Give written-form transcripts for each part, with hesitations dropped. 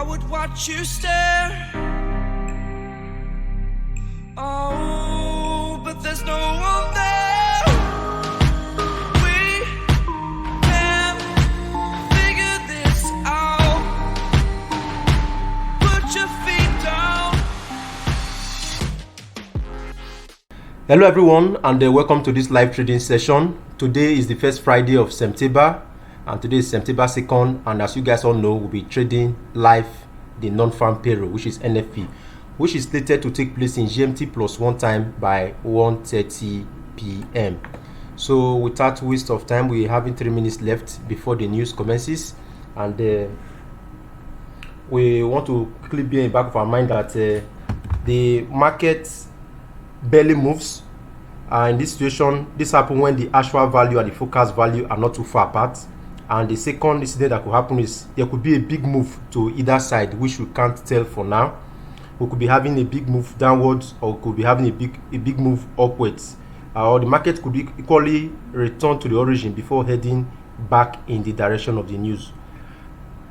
would watch you stare. Oh, but there's no one there. We can figure this out. Put your feet down. Hello everyone, and welcome to this live trading session. Today is the first Friday of September, and today is September 2nd, and as you guys all know, we'll be trading live the non-farm payroll, which is NFP, which is slated to take place in GMT plus 1 time by 1:30 p.m. So without waste of time, we're having 3 minutes left before the news commences, and we want to quickly be in the back of our mind that the market barely moves. In this situation, this happens when the actual value and the forecast value are not too far apart. And the second incident that could happen is there could be a big move to either side, which we can't tell for now. We could be having a big move downwards, or we could be having a big move upwards, or the market could equally return to the origin before heading back in the direction of the news.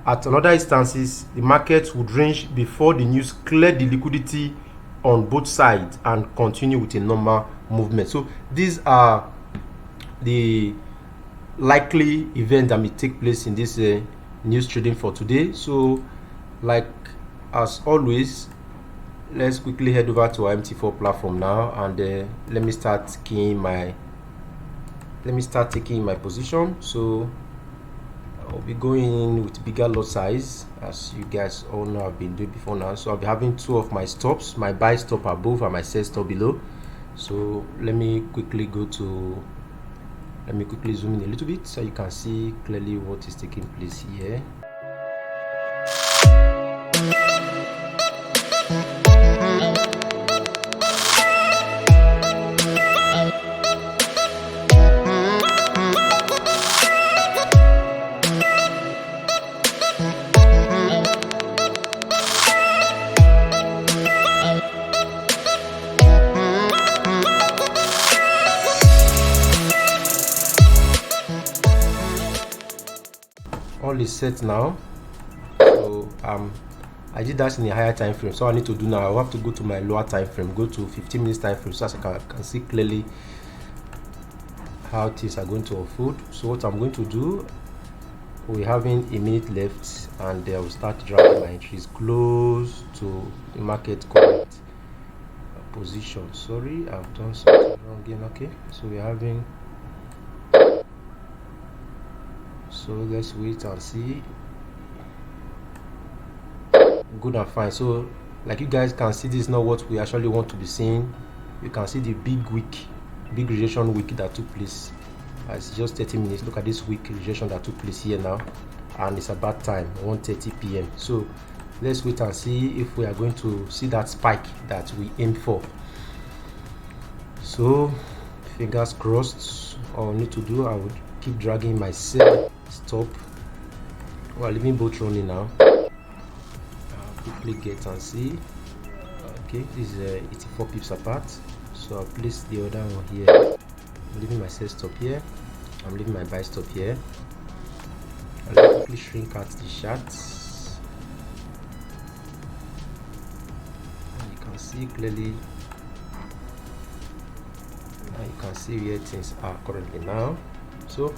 At another instances, the market would range before the news clear the liquidity on both sides and continue with a normal movement. So these are the likely events that may take place in this news trading for today. So like as always, let's quickly head over to our MT4 platform now, and let me start taking my position. So I'll be going in with bigger lot size, as you guys all know I've been doing before now. So I'll be having 2 of my stops, my buy stop above and my sell stop below. So let me quickly zoom in a little bit so you can see clearly what is taking place here. All is set now. So I did that in a higher time frame, so I need to do now, I have to go to my lower time frame, go to 15 minutes time frame, so as I can see clearly how things are going to unfold. So what I'm going to do, we're having a minute left, and I will start dragging my entries close to the market current position. Sorry, I've done something wrong again. Okay, so we're having, so let's wait and see. Good and fine. So like you guys can see, this is not what we actually want to be seeing. You can see the big rejection week that took place. It's just 30 minutes. Look at this week rejection that took place here now, and it's about time 1:30 p.m. So let's wait and see if we are going to see that spike that we aim for. So fingers crossed. All I need to do, I would keep dragging my sell stop while leaving both running now. Quickly get and see. Okay, this is 84 pips apart, so I'll place the other one here. I'm leaving my sell stop here, I'm leaving my buy stop here. I'll quickly shrink out the charts, and you can see clearly, now you can see where things are currently now. So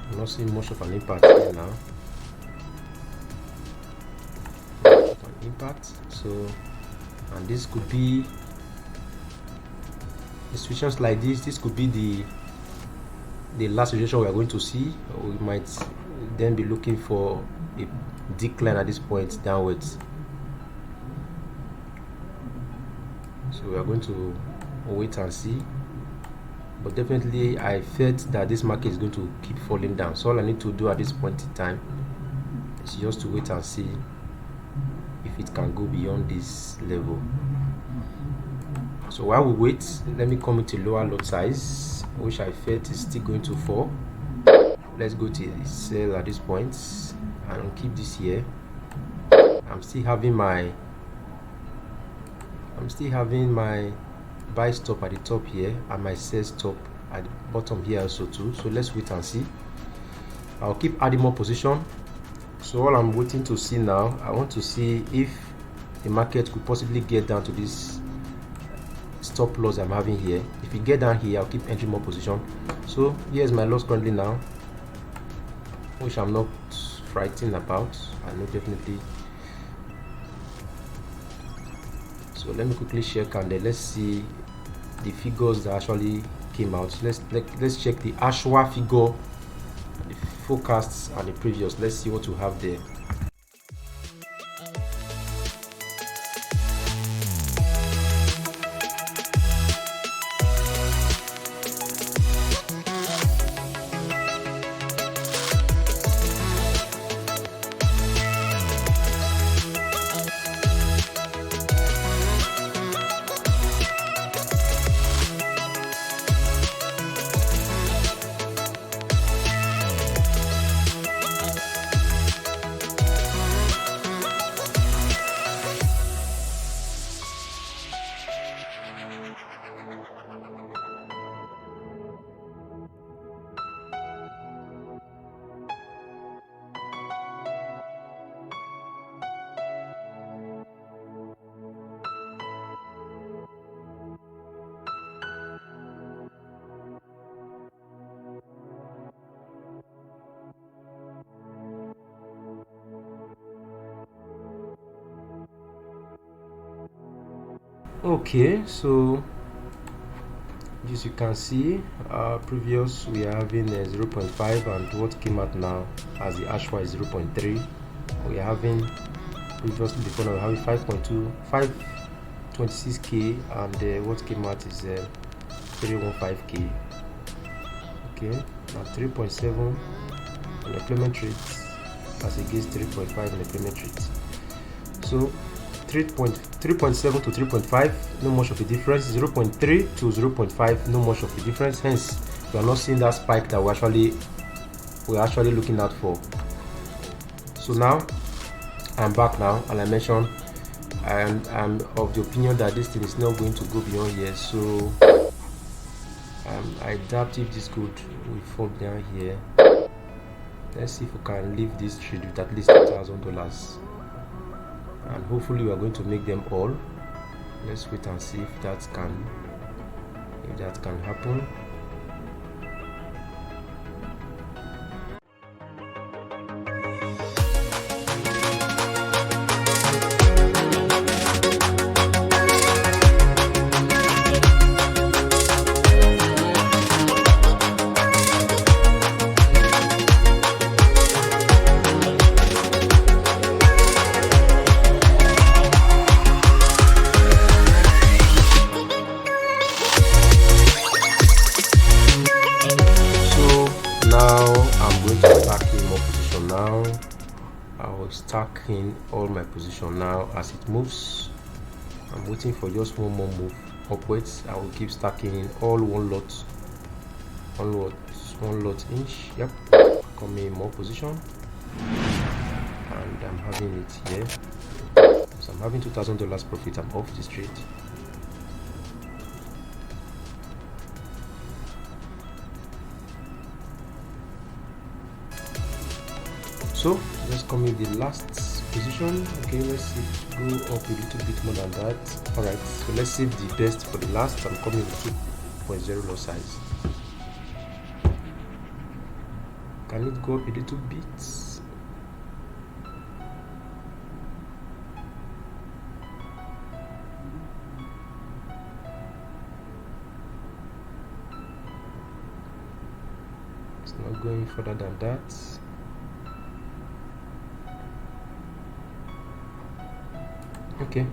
I'm not seeing much of an impact here now. So, and this could be, in situations like this could be the last rejection we are going to see. We might then be looking for a decline at this point downwards. So we are going to wait and see, but definitely I felt that this market is going to keep falling down. So all I need to do at this point in time is just to wait and see if it can go beyond this level. So while we wait, let me come into lower lot size, which I felt is still going to fall. Let's go to the sell at this point and keep this here. I'm still having my buy stop at the top here and my sell stop at the bottom here also too. So let's wait and see. I'll keep adding more position. So all I'm waiting to see now, I want to see if the market could possibly get down to this stop loss I'm having here. If we get down here, I'll keep entering more position. So here's my loss currently now, which I'm not frightened about. I know definitely. So let me quickly check, and then let's see the figures that actually came out. Let's check the Ashwa figure, the forecasts, and the previous. Let's see what we have there. Okay, so as you can see, previous we are having 0.5, and what came out now as the Ashwa is 0.3. We are having previously before now we are having 526k, and what came out is 315k. Okay, now 3.7 unemployment rate as against 3.5 unemployment rate. So 3.7 to 3.5, no much of a difference. 0.3 to 0.5, no much of a difference. Hence, we are not seeing that spike that we're actually looking out for. So now I'm back now, and I mentioned I'm of the opinion that this thing is not going to go beyond here. So I doubt if this could will fall down here. Let's see if we can leave this trade with at least $2,000. And hopefully we are going to make them all. Let's wait and see if that can happen. Now I will stack in all my position now as it moves. I'm waiting for just one more move upwards. I will keep stacking in all one lot each. Yep, coming in more position, and I'm having it here. So I'm having $2,000 profit. I'm off this trade. So let's come in the last position. Okay, let's see it go up a little bit more than that. Alright, so let's save the best for the last. I'm coming with 2.0 lot size. Can it go up a little bit? It's not going further than that. Okay,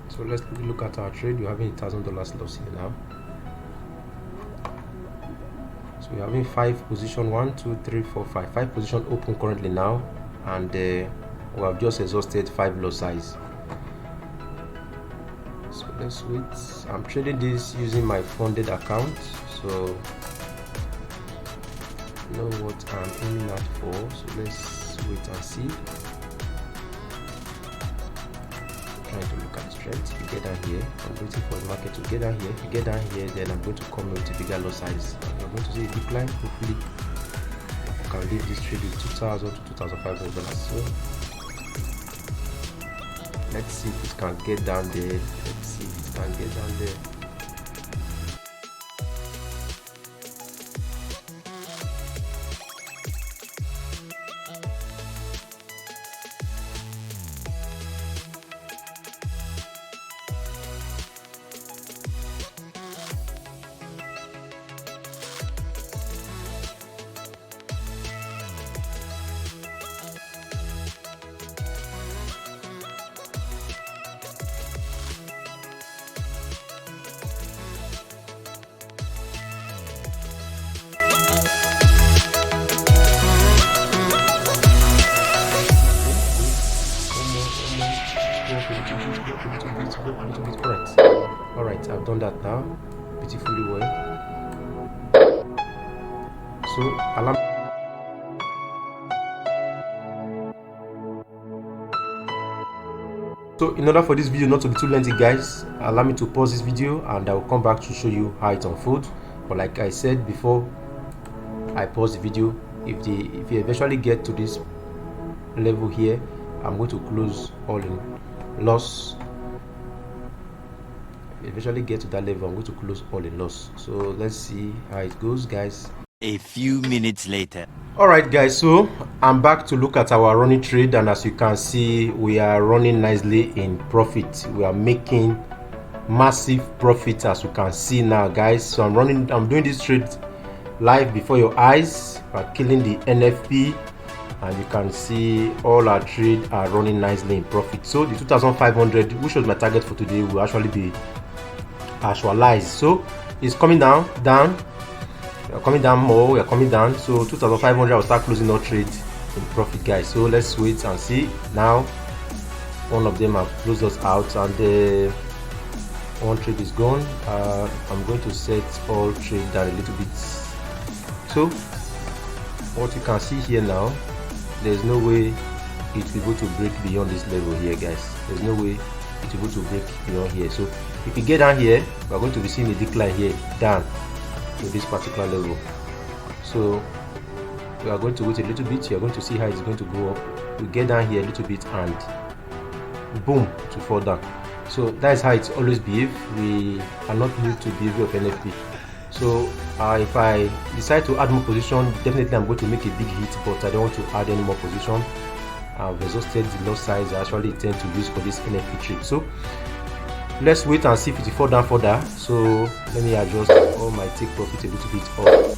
so let's look at our trade. We're having $1,000 loss here now. So we're having 5 position, 1 2 3 4 5 position open currently now, and we have just exhausted 5 lot size. So let's wait. I'm trading this using my funded account, so I know what I'm aiming at for. So let's wait and see. trying to look at the trend. If you get down here, I'm waiting for the market to get down here. If you get down here, then I'm going to come with a bigger lot size. I'm going to see a decline. Hopefully I can leave this trade with $2,000 to $2,500. So let's see if it can get down there. Let's see if it can get down there. Correct. All right, I've done that now beautifully well. So allow So in order for this video not to be too lengthy, guys, allow me to pause this video and I will come back to show you how it unfolds. But like I said before I pause the video, if you eventually get to this level here, I'm going to close all in loss. If you eventually get to that level, I'm going to close all in loss. So let's see how it goes, guys. A few minutes later. Alright guys, so I'm back to look at our running trade, and as you can see, we are running nicely in profit. We are making massive profit, as you can see now, guys. So I'm doing this trade live before your eyes. We're killing the NFP, and you can see all our trade are running nicely in profit. So the 2,500, which was my target for today, will actually be actualized. So it's coming down. We're coming down more, we're coming down. So 2,500, I'll start closing all trades in profit, guys. So let's wait and see. Now one of them have closed us out, and the one trade is gone. I'm going to set all trade down a little bit. So what you can see here now, there's no way it will go to break beyond this level here, guys. There's no way it will go to break beyond here. So if you get down here, we're going to be seeing a decline here down to this particular level. So we are going to wait a little bit. You're going to see how it's going to go up. We get down here a little bit and boom, to fall down. So that is how it's always behave. We are not new to behavior of NFP. So if I decide to add more position, definitely I'm going to make a big hit, but I don't want to add any more position. I've exhausted the loss size I actually intend to use for this NFP trade. So let's wait and see if it will fall down further. So let me adjust all my take profit a little bit up.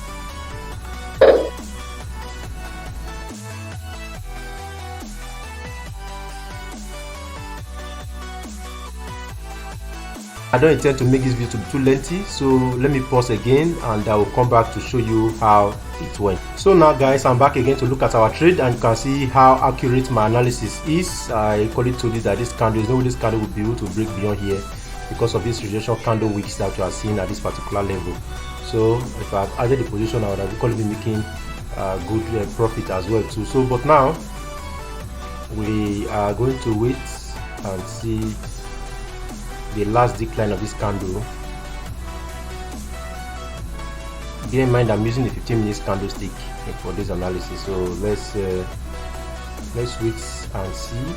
I don't intend to make this video to be too lengthy, so let me pause again and I will come back to show you how it went. So now guys, I'm back again to look at our trade, and you can see how accurate my analysis is. I equally told you that this candle, there's no way this candle will be able to break beyond here because of this rejection candle wicks that you are seeing at this particular level. So if I had added the position, I would have equally been making good profit as well too. So but now we are going to wait and see the last decline of this candle. Bear in mind I'm using the 15 minutes candlestick for this analysis. So let's wait and see.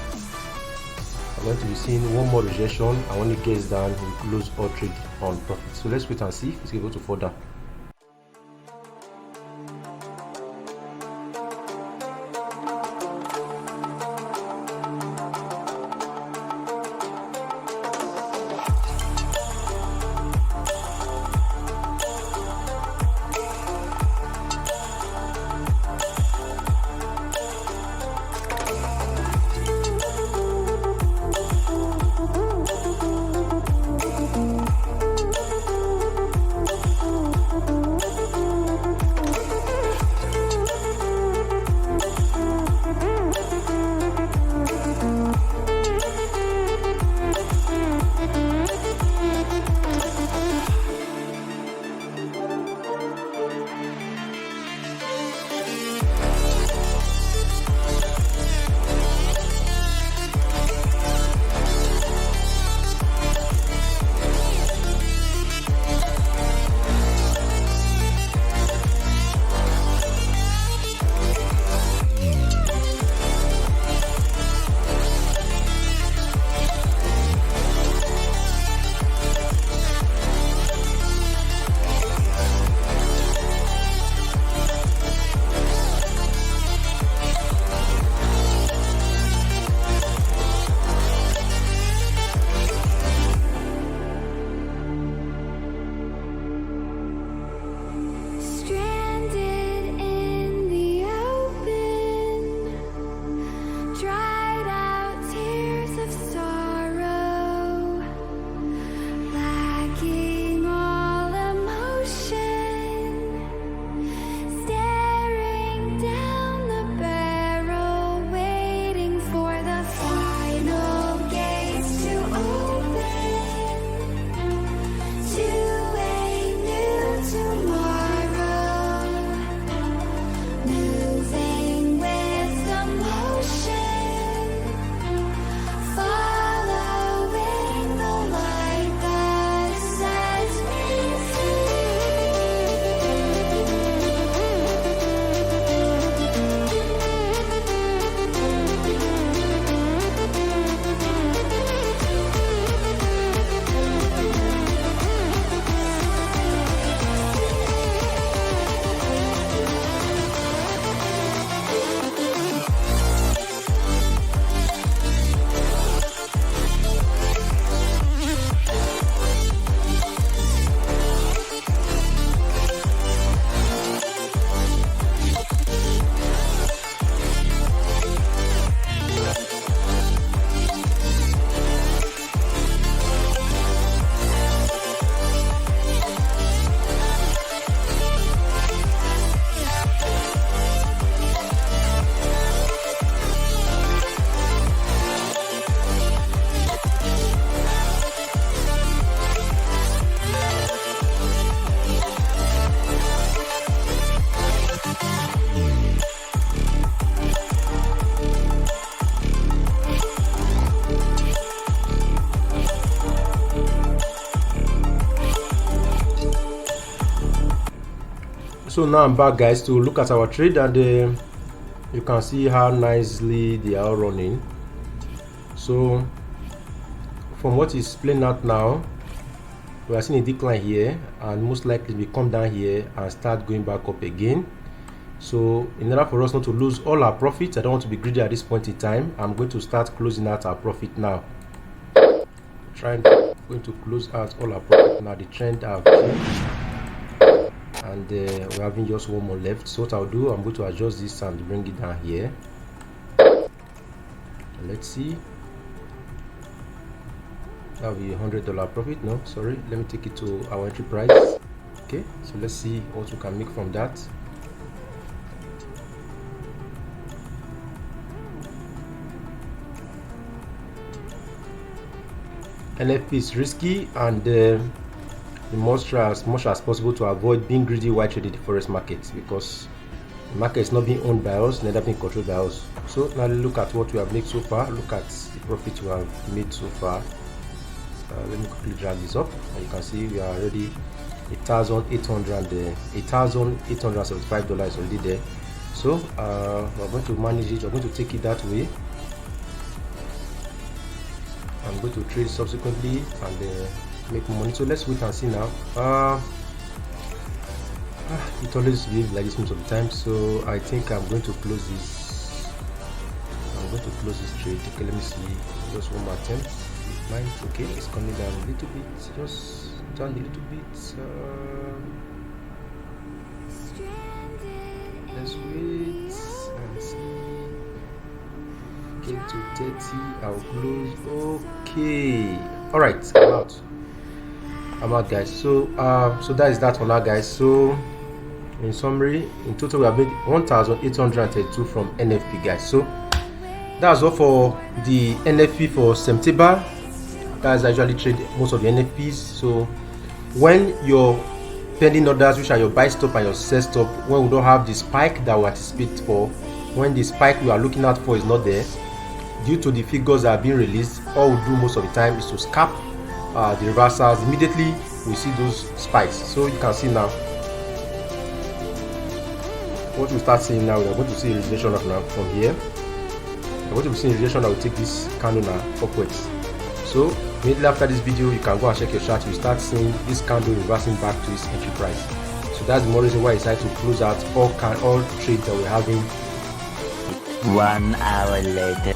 I'm going to be seeing one more rejection, and when it gets down, we close all trade on profit. So let's wait and see if it's able to fall down. So now I'm back, guys, to look at our trade, and you can see how nicely they are running. So from what is playing out now, we are seeing a decline here, and most likely we come down here and start going back up again. So in order for us not to lose all our profits, I don't want to be greedy at this point in time. I'm going to start closing out our profit now. Going to close out all our profit now. The trend have changed, and we're having just one more left. So what I'll do, I'm going to adjust this and bring it down here. Let's see. That'll be $100 profit. No, sorry, let me take it to our entry price. Okay, so let's see what we can make from that. NFP is risky, and you must try as much as possible to avoid being greedy while trading the forex market, because the market is not being owned by us, neither being controlled by us. So now look at what we have made so far. Look at the profit we have made so far. Let me quickly drag this up, and you can see we are already $8,875 already there. So we're going to manage it. We're going to take it that way. I'm going to trade subsequently and make money. So let's wait and see now. It always behaves like this most of the time, so I think I'm going to close this. I'm going to close this trade. Okay, let me see. Just one more attempt. Mine, okay, it's coming down a little bit. Just down a little bit. Let's wait and see. Get to 30. I'll close. Okay. All right. I'm out, guys. So that is that for now, guys. So in summary, in total we have made 1,832 from NFP, guys. So that's all for the NFP for September. Guys, I usually trade most of the NFPs. So when your pending orders, which are your buy stop and your sell stop, when we don't have the spike that we anticipate for, when the spike we are looking out for is not there, due to the figures that are being released, all we do most of the time is to scalp the reversals. Immediately we see those spikes. So you can see now what we start seeing now. We are going to see a rejection of now from here. We're going to be seeing a rejection that will take this candle now upwards. So immediately after this video, you can go and check your chart. You start seeing this candle reversing back to its entry price. So that's the more reason why I decided to close out all trades that we're having. 1 hour later.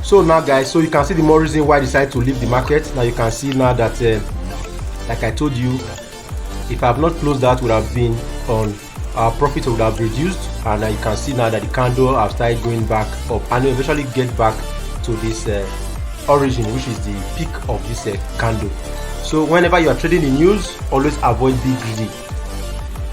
So now, guys, so you can see the more reason why I decided to leave the market. Now you can see now that like I told you, if I have not closed that, would have been on our profit would have reduced, and you can see now that the candle have started going back up, and we eventually get back to this origin, which is the peak of this candle. So whenever you are trading in news, always avoid being greedy.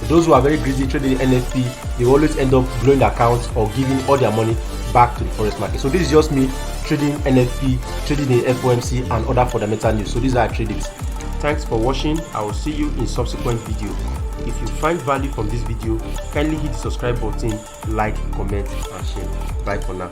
Those who are very greedy trading in NFP, they always end up blowing their accounts or giving all their money back to the forex market. So this is just me trading NFP, trading in FOMC and other fundamental news. So these are tradings. Thanks for watching. I will see you in subsequent video. If you find value from this video, kindly hit the subscribe button, like, comment and share. Bye for now.